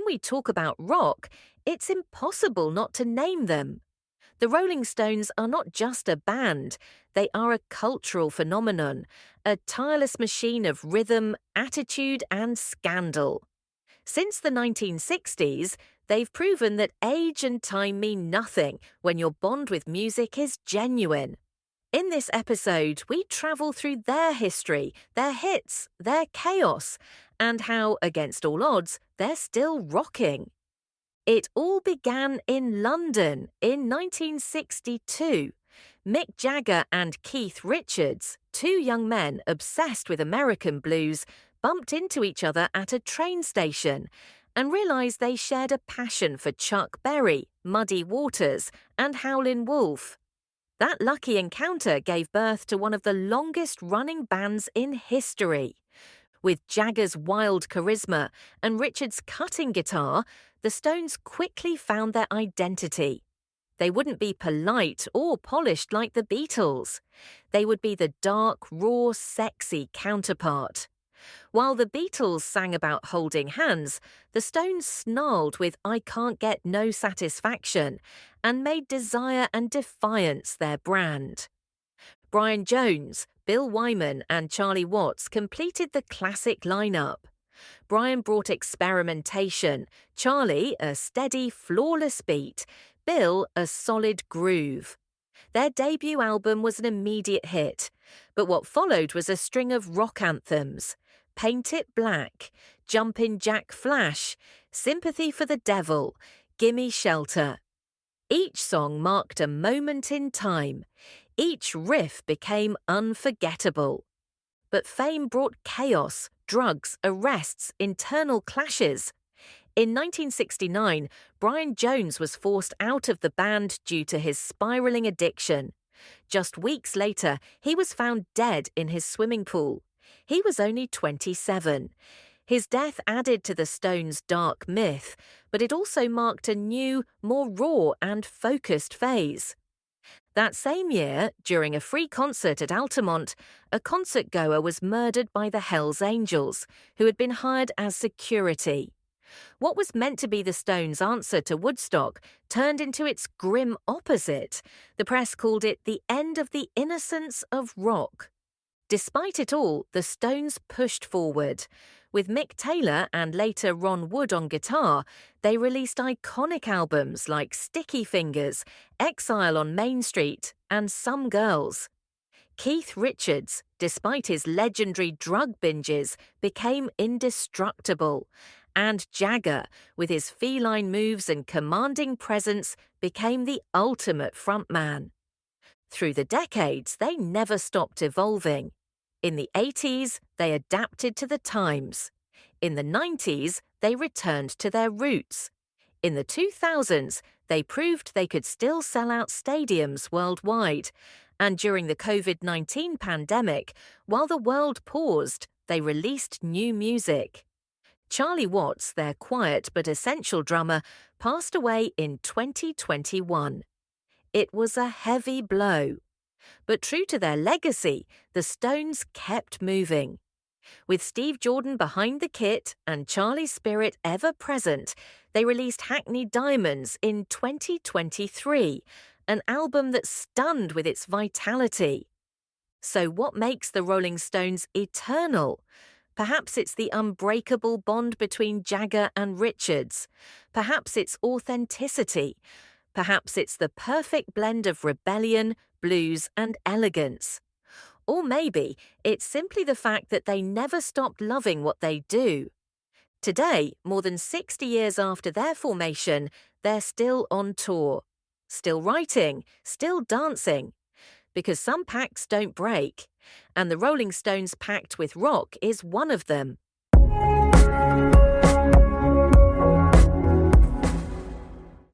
we talk about rock, it's impossible not to name them. The Rolling Stones are not just a band, they are a cultural phenomenon, a tireless machine of rhythm, attitude, and scandal. Since the 1960s, they've proven that age and time mean nothing when your bond with music is genuine. In this episode, we travel through their history, their hits, their chaos, and how, against all odds, they're still rocking. It all began in London in 1962. Mick Jagger and Keith Richards, two young men obsessed with American blues, bumped into each other at a train station and realised they shared a passion for Chuck Berry, Muddy Waters, and Howlin' Wolf. That lucky encounter gave birth to one of the longest-running bands in history. With Jagger's wild charisma and Richards' cutting guitar, the Stones quickly found their identity. They wouldn't be polite or polished like the Beatles. They would be the dark, raw, sexy counterpart. While the Beatles sang about holding hands, the Stones snarled with "I Can't Get No Satisfaction" and made desire and defiance their brand. Brian Jones, Bill Wyman and Charlie Watts completed the classic lineup. Brian brought experimentation, Charlie a steady, flawless beat, Bill a solid groove. Their debut album was an immediate hit, but what followed was a string of rock anthems: Paint It Black, Jumpin' Jack Flash, Sympathy for the Devil, Gimme Shelter. Each song marked a moment in time. Each riff became unforgettable. But fame brought chaos, drugs, arrests, internal clashes. In 1969, Brian Jones was forced out of the band due to his spiraling addiction. Just weeks later, he was found dead in his swimming pool. He was only 27. His death added to the Stones' dark myth, but it also marked a new, more raw and focused phase. That same year, during a free concert at Altamont, a concertgoer was murdered by the Hells Angels, who had been hired as security. What was meant to be the Stones' answer to Woodstock turned into its grim opposite. The press called it the end of the innocence of rock. Despite it all, the Stones pushed forward. With Mick Taylor and later Ron Wood on guitar, they released iconic albums like Sticky Fingers, Exile on Main Street, and Some Girls. Keith Richards, despite his legendary drug binges, became indestructible. And Jagger, with his feline moves and commanding presence, became the ultimate frontman. Through the decades, they never stopped evolving. In the 80s, they adapted to the times. In the 90s, they returned to their roots. In the 2000s, they proved they could still sell out stadiums worldwide. And during the COVID-19 pandemic, while the world paused, they released new music. Charlie Watts, their quiet but essential drummer, passed away in 2021. It was a heavy blow. But true to their legacy, the Stones kept moving. With Steve Jordan behind the kit and Charlie's spirit ever present, they released Hackney Diamonds in 2023, an album that stunned with its vitality. So what makes the Rolling Stones eternal? Perhaps it's the unbreakable bond between Jagger and Richards. Perhaps it's authenticity. Perhaps it's the perfect blend of rebellion, blues, and elegance. Or maybe it's simply the fact that they never stopped loving what they do. Today, more than 60 years after their formation, they're still on tour. Still writing, still dancing. Because some pacts don't break. And the Rolling Stones' pact with rock is one of them.